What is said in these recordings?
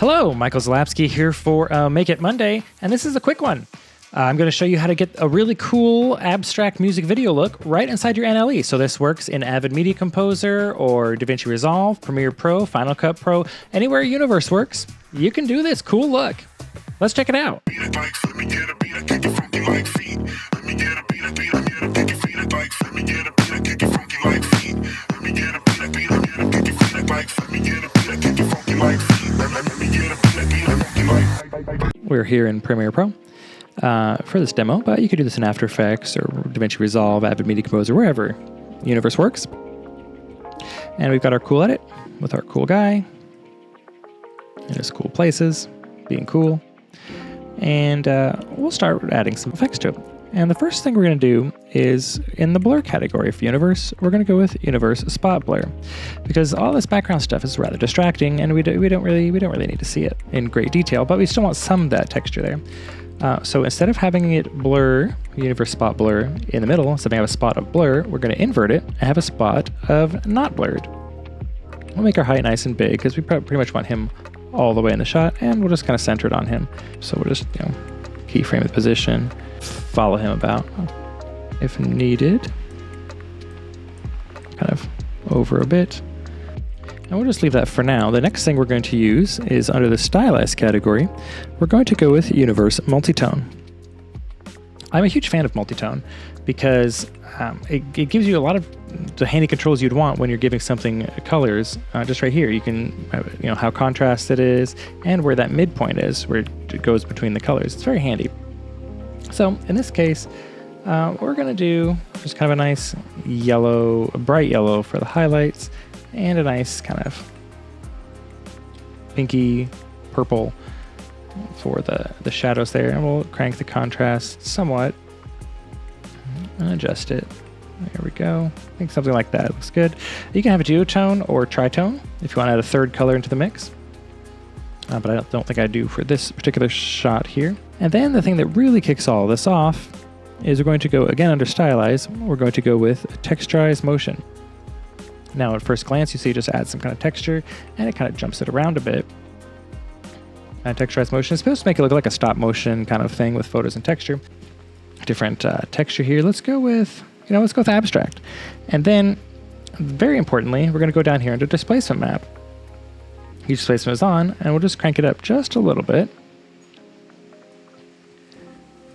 Hello, Michael Zalapsky here for Make It Monday, and this is a quick one. I'm going to show you how to get a really cool abstract music video look right inside your NLE. So this works in Avid Media Composer or DaVinci Resolve, Premiere Pro, Final Cut Pro, anywhere Universe works. You can do this cool look. Let's check it out. We're here in Premiere Pro for this demo, but you could do this in After Effects or DaVinci Resolve, Avid Media Composer, wherever Universe works. And we've got our cool edit with our cool guy in his cool places, being cool. And we'll start adding some effects to it. And the first thing we're going to do is in the blur category for Universe, we're going to go with Universe Spot Blur, because all this background stuff is rather distracting, and we don't really need to see it in great detail, but we still want some of that texture there. So instead of having it blur, Universe Spot Blur in the middle, instead of having a spot of blur, we're going to invert it and have a spot of not blurred. We'll make our height nice and big because we pretty much want him all the way in the shot, and we'll just kind of center it on him. So we'll just keyframe the position, follow him about if needed, kind of over a bit, and we'll just leave that for now. The next thing we're going to use is under the stylized category, we're going to go with Universe Multitone. I'm a huge fan of multitone because it gives you a lot of the handy controls you'd want when you're giving something colors. Just right here, you can how contrast it is and where that midpoint is, where it goes between the colors. It's very handy. So in this case, we're going to do just kind of a nice yellow, a bright yellow for the highlights, and a nice kind of pinky purple for the shadows there. And we'll crank the contrast somewhat and adjust it. There we go. I think something like that looks good. You can have a duotone or tritone if you want to add a third color into the mix. But I don't think I do for this particular shot here. And then the thing that really kicks all of this off is we're going to go, again under Stylize, we're going to go with Texturize Motion. Now at first glance, you see it just adds some kind of texture, and it kind of jumps it around a bit. And Texturize Motion is supposed to make it look like a stop motion kind of thing with photos and texture. Different texture here. Let's go with Abstract. And then, very importantly, we're going to go down here under Displacement Map. Each displacement is on, and we'll just crank it up just a little bit.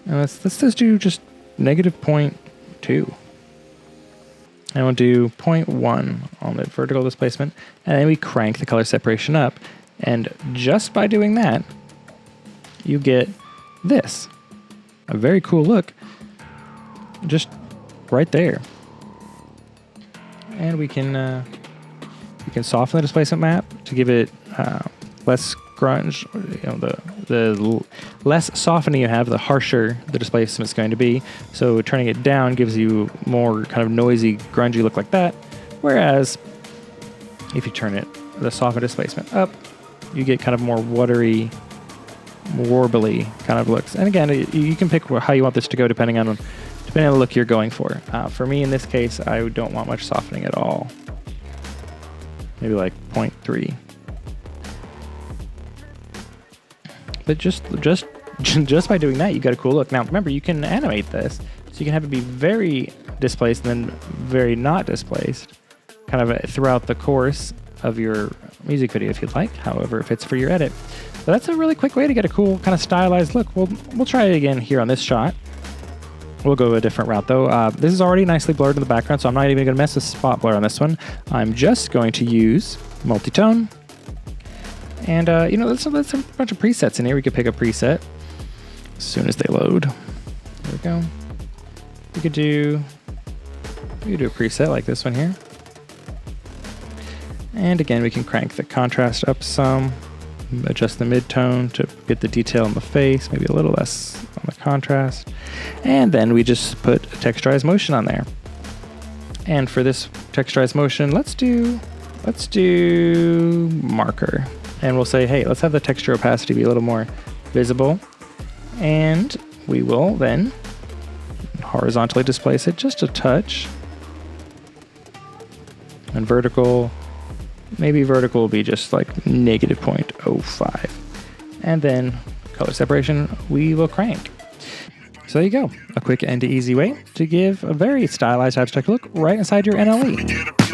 And let's just do just -0.2. And we'll do 0.1 on the vertical displacement, and then we crank the color separation up. And just by doing that, you get this. A very cool look, just right there. And we can soften the displacement map to give it less grunge. The less softening you have, the harsher the displacement is going to be. So turning it down gives you more kind of noisy, grungy look like that. Whereas if you turn it, the soften displacement up, you get kind of more watery, warbly kind of looks. And again, you can pick how you want this to go depending on the look you're going for. For me, in this case, I don't want much softening at all. Maybe like 0.3. But just by doing that, you got a cool look. Now, remember, you can animate this, so you can have it be very displaced and then very not displaced, kind of throughout the course of your music video if you'd like, however it fits for your edit. So that's a really quick way to get a cool kind of stylized look. We'll try it again here on this shot. We'll go a different route though. This is already nicely blurred in the background, so I'm not even going to mess with spot blur on this one. I'm just going to use multitone. And there's a bunch of presets in here. We could pick a preset as soon as they load. There we go. We could do a preset like this one here. And again, we can crank the contrast up some, adjust the mid-tone to get the detail in the face, maybe a little less on the contrast. And then we just put a texturized motion on there. And for this texturized motion, let's do marker. And we'll say, hey, let's have the texture opacity be a little more visible. And we will then horizontally displace it just a touch. And vertical, maybe vertical will be just like -0.05. and then color separation, we will crank. So there you go, a quick and easy way to give a very stylized abstract look right inside your NLE.